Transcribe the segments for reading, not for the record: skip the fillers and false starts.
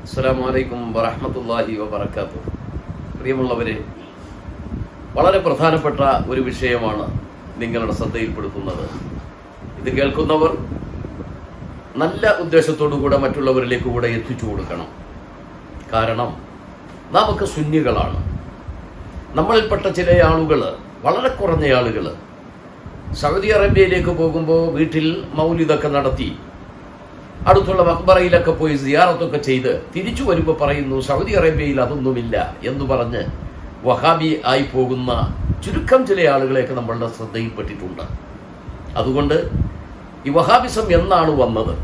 അസ്സലാമു അലൈക്കും വറഹ്മത്തുള്ളാഹി വബറകാതുഹു. പ്രിയമുള്ളവരെ, വളരെ പ്രധാനപ്പെട്ട ഒരു വിഷയമാണ് നിങ്ങളുടെ ശ്രദ്ധയിൽപ്പെടുത്തുന്നത്. ഇത് കേൾക്കുന്നവർ നല്ല ഉദ്ദേശത്തോടു കൂടെ മറ്റുള്ളവരിലേക്ക് കൂടെ എത്തിച്ചു കൊടുക്കണം. കാരണം നമുക്ക് സുന്നികളാണ്. നമ്മളിൽപ്പെട്ട ചില ആളുകൾ, വളരെ കുറഞ്ഞ ആളുകൾ, സൗദി അറേബ്യയിലേക്ക് പോകുമ്പോൾ വീട്ടിൽ മൗലിദൊക്കെ നടത്തി അടുത്തുള്ള മക്ബറയിലൊക്കെ പോയി സിയാറത്തൊക്കെ ചെയ്ത് തിരിച്ചു വരുമ്പോൾ പറയുന്നു സൗദി അറേബ്യയിൽ അതൊന്നുമില്ല എന്ന് പറഞ്ഞ് വഹാബി ആയി പോകുന്ന ചുരുക്കം ചില ആളുകളെയൊക്കെ നമ്മളുടെ ശ്രദ്ധയിൽപ്പെട്ടിട്ടുണ്ട്. അതുകൊണ്ട് ഈ വഹാബിസം എന്നാണ് വന്നത്,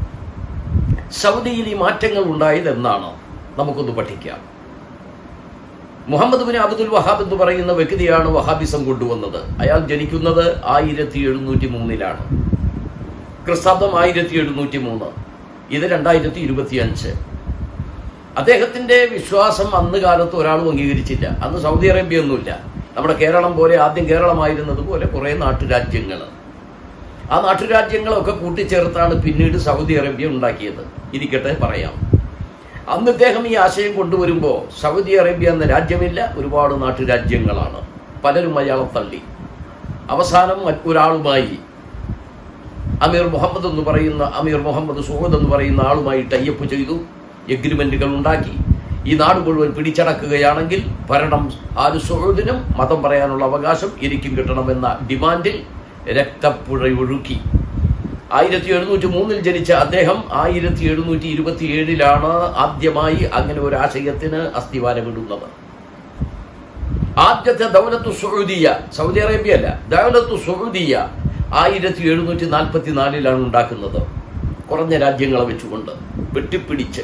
സൗദിയിൽ ഈ മാറ്റങ്ങൾ ഉണ്ടായത് എന്നാണ് നമുക്കൊന്ന് പഠിക്കാം. മുഹമ്മദ് ബിൻ അബ്ദുൽ വഹാബ് എന്ന് പറയുന്ന വ്യക്തിയാണ് വഹാബിസം കൊണ്ടുവന്നത്. അയാൾ ജനിക്കുന്നത് 1703 ക്രിസ്താബ്ദം 1703. ഇത് 2025. അദ്ദേഹത്തിന്റെ വിശ്വാസം അന്ന് കാലത്ത് ഒരാളും അംഗീകരിച്ചില്ല. അന്ന് സൗദി അറേബ്യ ഒന്നുമില്ല. നമ്മുടെ കേരളം പോലെ, ആദ്യം കേരളമായിരുന്നത് പോലെ കുറേ നാട്ടുരാജ്യങ്ങൾ, ആ നാട്ടുരാജ്യങ്ങളൊക്കെ കൂട്ടിച്ചേർത്താണ് പിന്നീട് സൗദി അറേബ്യ ഉണ്ടാക്കിയത്. ഇരിക്കട്ടെ, പറയാം. അന്ന് ഇദ്ദേഹം ഈ ആശയം കൊണ്ടുവരുമ്പോൾ സൗദി അറേബ്യ എന്ന രാജ്യമില്ല, ഒരുപാട് നാട്ടുരാജ്യങ്ങളാണ്. പലരും അയാളെ തള്ളി. അവസാനം ഒരാളുമായി അമീർ മുഹമ്മദ് സൂദ് എന്ന് പറയുന്ന ആളുമായി ടൈപ്പ് ചെയ്തു, എഗ്രിമെന്റുകൾ ഉണ്ടാക്കി. ഈ നാട് മുഴുവൻ പിടിച്ചടക്കുകയാണെങ്കിൽ ഭരണം ആൽ സൂദിനും മതം പറയാനുള്ള അവകാശം എനിക്കും കിട്ടണമെന്ന ഡിമാൻഡിൽ രക്തപ്പുഴയൊഴുക്കി. 1703 ജനിച്ച അദ്ദേഹം 1727 ആദ്യമായി അങ്ങനെ ഒരു ആശയത്തിന് അസ്ഥിവാരമിടുന്നത്. ആദ്യത്തെ ദൗലത്തു സൗദിയ, സൗദി അറേബ്യ അല്ല, ദൗലത്തു സൗദിയ 1744 ഉണ്ടാക്കുന്നത്. കുറഞ്ഞ രാജ്യങ്ങളെ വെച്ചുകൊണ്ട് വെട്ടിപ്പിടിച്ച്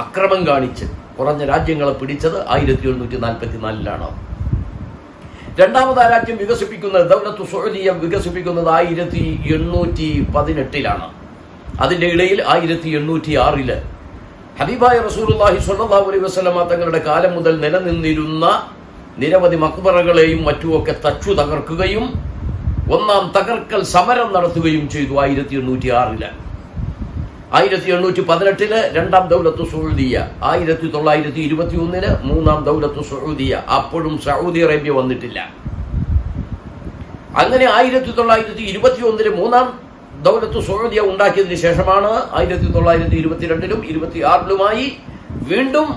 അക്രമം കാണിച്ച് കുറഞ്ഞ രാജ്യങ്ങളെ പിടിച്ചത് 1744. രണ്ടാമത് ആ രാജ്യം വികസിപ്പിക്കുന്നത്, ദൗലത്തു സൗദിയ വികസിപ്പിക്കുന്നത് 1818. അതിൻ്റെ ഇടയിൽ 1806 ഹബീബായ റസൂലുള്ളാഹി സ്വല്ലല്ലാഹു അലൈഹി വസല്ലമ തങ്ങളുടെ കാലം മുതൽ നിലനിന്നിരുന്ന നിരവധി മക്ബറകളെയും മറ്റുമൊക്കെ തച്ചു തകർക്കുകയും ഒന്നാം തകർക്കൽ സമരം നടത്തുകയും ചെയ്തു. 1806. 1818 രണ്ടാം ദൗലത്തു സൗദിയ, 1921 മൂന്നാം ദൗലത്തു സൗദിയ. അപ്പോഴും സൗദി അറേബ്യ വന്നിട്ടില്ല. അങ്ങനെ 1921 മൂന്നാം ദൗലത്തു സൗദിയ ഉണ്ടാക്കിയതിനു ശേഷമാണ് 1922 26 വീണ്ടും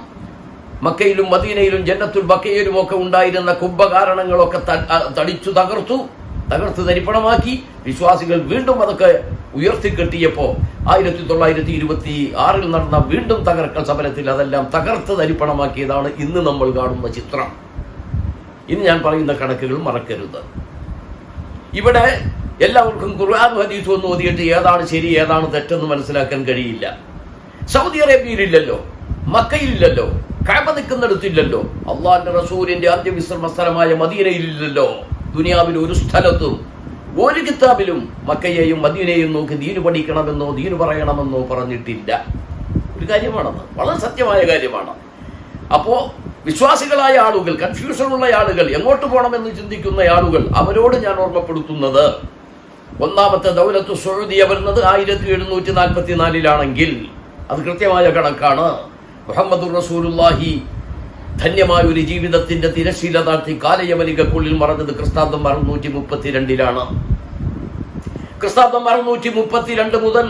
മക്കയിലും മദീനയിലും ജന്നത്തുൽ ബഖയിലും ഒക്കെ ഉണ്ടായിരുന്ന കുംഭകാരണങ്ങളൊക്കെ തകർത്ത് തരിപ്പണമാക്കി. വിശ്വാസികൾ വീണ്ടും അതൊക്കെ ഉയർത്തിക്കെട്ടിയപ്പോൾ 1926 നടന്ന വീണ്ടും തകർക്കൽ സമരത്തിൽ അതെല്ലാം തകർത്ത് തരിപ്പണമാക്കിയതാണ് ഇന്ന് നമ്മൾ കാണുന്ന ചിത്രം. ഇനി ഞാൻ പറയുന്ന കണക്കുകൾ മറക്കരുത്. ഇവിടെ എല്ലാവർക്കും ഖുർആനും ഹദീസും ഒന്നും ഓതിയിട്ട് ഏതാണ് ശരി ഏതാണ് തെറ്റെന്ന് മനസ്സിലാക്കാൻ കഴിയില്ല. സൗദി അറേബ്യയിലില്ലല്ലോ, മക്കയിലില്ലല്ലോ, കഅബ നിൽക്കുന്നിടത്തില്ലല്ലോ, അള്ളാഹുവിന്റെ റസൂലിന്റെ അന്ത്യവിശ്രമ സ്ഥലമായ മദീനയിലില്ലല്ലോ. ദുനിയാവിൽ ഒരു സ്ഥലത്തും ഒരു കിതാബിലും മക്കയെയും മദീനയെയും നോക്കി ദീന് പഠിക്കണമെന്നോ ദീന് പറയണമെന്നോ പറഞ്ഞിട്ടില്ല. ഒരു കാര്യമാണത്, വളരെ സത്യമായ കാര്യമാണ്. അപ്പോ വിശ്വാസികളായ ആളുകൾ, കൺഫ്യൂഷനുള്ള ആളുകൾ, എങ്ങോട്ട് പോകണമെന്ന് ചിന്തിക്കുന്ന ആളുകൾ, അവരോട് ഞാൻ ഓർമ്മപ്പെടുത്തുന്നത്, ഒന്നാമത്തെ ദൗലത്തു സൗദിയ വരുന്നത് 1744 അത് കൃത്യമായ കണക്കാണ്. മുഹമ്മദുർ റസൂലുള്ളാഹി ധന്യമായ ഒരു ജീവിതത്തിന്റെ തിരശീല താഴ്ത്തി കാലയവനികക്കുള്ളിൽ മറഞ്ഞത് ക്രിസ്താബ്ദം 632. ക്രിസ്താബ്ദം 632 മുതൽ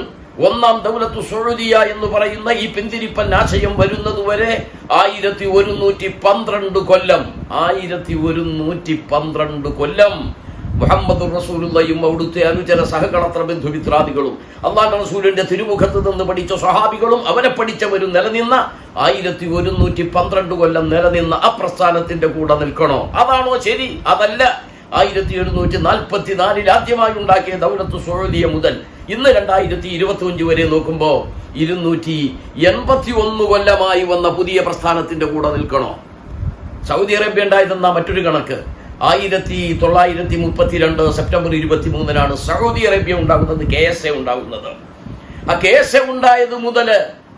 ഒന്നാം ദൗലത്തു സൗദിയ എന്ന് പറയുന്ന ഈ പിന്തിരിപ്പൻ ആശയം വരുന്നതുവരെ 1112 കൊല്ലം 1112 കൊല്ലം മുഹമ്മദുർ റസൂലുള്ളാഹിയും അവിടുത്തെ അനുചര സഹകളത്ര ബന്ധുമിത്രാദികളും അല്ലാഹുവിന്റെ റസൂലിന്റെ തിരുമുഖത്ത് നിന്ന് പഠിച്ച സ്വഹാബികളും അവരെ പഠിച്ചവരും നിലനിന്ന 1112 കൊല്ലം നിലനിന്ന ആ പ്രസ്ഥാനത്തിന്റെ കൂടെ നിൽക്കണോ? അതാണോ ശരി? അതല്ല. 1744 ആദ്യമായി ഉണ്ടാക്കിയ ദൗലത്തു സൗദിയ മുതൽ ഇന്ന് 2025 വരെ നോക്കുമ്പോൾ 281 കൊല്ലമായി വന്ന പുതിയ പ്രസ്ഥാനത്തിന്റെ കൂടെ നിൽക്കണോ? സൗദി അറേബ്യ ഉണ്ടായതെന്ന മറ്റൊരു കണക്ക് 1932 സെപ്റ്റംബർ 23 സൗദി അറേബ്യ ഉണ്ടാകുന്നത്, KSA ഉണ്ടാകുന്നത്. ആ KSA ഉണ്ടായത് മുതൽ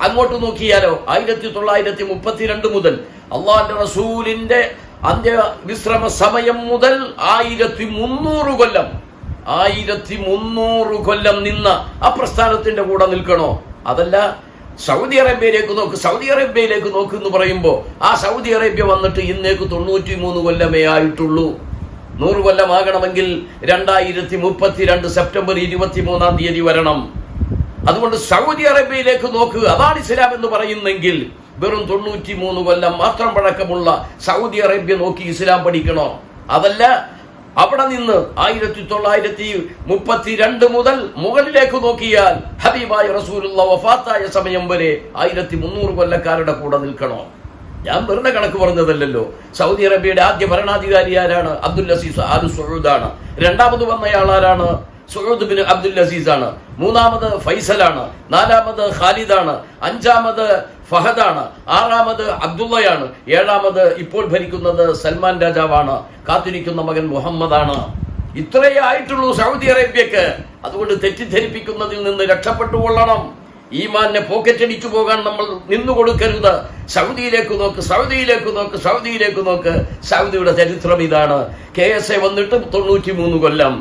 അങ്ങോട്ട് നോക്കിയാലോ 1932 മുതൽ അള്ളാഹുവിന്റെ റസൂലിന്റെ അന്ത്യവിശ്രമ സമയം മുതൽ 1300 കൊല്ലം നിന്ന ആ പ്രസ്ഥാനത്തിന്റെ കൂടെ നിൽക്കണോ? അതല്ല, സൗദി അറേബ്യയിലേക്ക് നോക്ക്, സൗദി അറേബ്യയിലേക്ക് നോക്ക് എന്ന് പറയുമ്പോൾ ആ സൗദി അറേബ്യ വന്നിട്ട് ഇന്നേക്ക് 93 കൊല്ലമേ ആയിട്ടുള്ളൂ. 100 കൊല്ലമാകണമെങ്കിൽ 2032 സെപ്റ്റംബർ 23 വരണം. അതുകൊണ്ട് സൗദി അറേബ്യയിലേക്ക് നോക്ക്. അതാണ് ഇസ്ലാം എന്ന് പറയുന്നെങ്കിൽ വെറും 93 കൊല്ലം മാത്രം പഴക്കമുള്ള സൗദി അറേബ്യ നോക്കി ഇസ്ലാം പഠിക്കണോ? അതല്ല, അവിടെ നിന്ന് 1932 മുതൽ മുകളിലേക്ക് നോക്കിയാൽ ഹബീബായ റസൂലുള്ള വഫാത്തായ സമയം വരെ 1300 കൊല്ലക്കാരുടെ കൂടെ നിൽക്കണോ? ഞാൻ വെറുതെ കണക്ക് പറഞ്ഞതല്ലല്ലോ. സൗദി അറേബ്യയുടെ ആദ്യ ഭരണാധികാരി ആരാണ്? അബ്ദുൽ അസീസ് ആലു സഊദാണ്. രണ്ടാമത് വന്നയാൾ ആരാണ്? സഊദ് ബിൻ അബ്ദുൽ അസീസ് ആണ്. മൂന്നാമത് ഫൈസലാണ്. നാലാമത് ഖാലിദാണ്. അഞ്ചാമത് ഫഹദാണ്. ആറാമത് അബ്ദുള്ളയാണ്. ഏഴാമത് ഇപ്പോൾ ഭരിക്കുന്നത് സൽമാൻ രാജാവാണ്. കാത്തിരിക്കുന്ന മകൻ മുഹമ്മദാണ്. ഇത്രയേ ആയിട്ടുള്ളൂ സൗദി അറേബ്യക്ക്. അതുകൊണ്ട് തെറ്റിദ്ധരിപ്പിക്കുന്നതിൽ നിന്ന് രക്ഷപ്പെട്ടുകൊള്ളണം. ഈമാനെ പോക്കറ്റടിച്ചു പോകാൻ നമ്മൾ നിന്നുകൊടുക്കരുത്. സൗദിയിലേക്ക് നോക്ക്, സൗദിയിലേക്ക് നോക്ക്, സൗദിയിലേക്ക് നോക്ക്. സൗദിയുടെ ചരിത്രം ഇതാണ്. KSA വന്നിട്ട് 93 കൊല്ലം.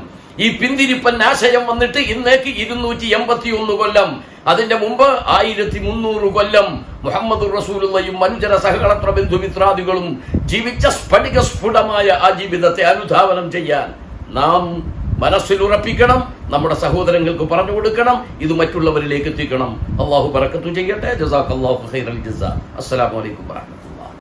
ഈ പിന്തിരിപ്പൻ ആശയം വന്നിട്ട് ഇന്നേക്ക് 281 കൊല്ലം. അതിന്റെ മുമ്പ് 1300 കൊല്ലം മുഹമ്മദ് റസൂലുള്ളയും അനുചര സഹകളത്ര ബന്ധുമിത്രാദികളും ജീവിച്ച സ്ഫടിക സ്ഫുടമായ ആ ജീവിതത്തെ അനുധാവനം ചെയ്യാൻ നാം മനസ്സിലുറപ്പിക്കണം. നമ്മുടെ സഹോദരങ്ങൾക്ക് പറഞ്ഞു കൊടുക്കണം. ഇത് മറ്റുള്ളവരിലേക്ക് എത്തിക്കണം. അള്ളാഹു ബറക്കത്തു ചെയ്യട്ടെ. ജസാഖല്ലാഹു ഖൈറൽ ജസാ. അസ്സലാമു അലൈക്കും വറഹ്മത്തുള്ളാഹി.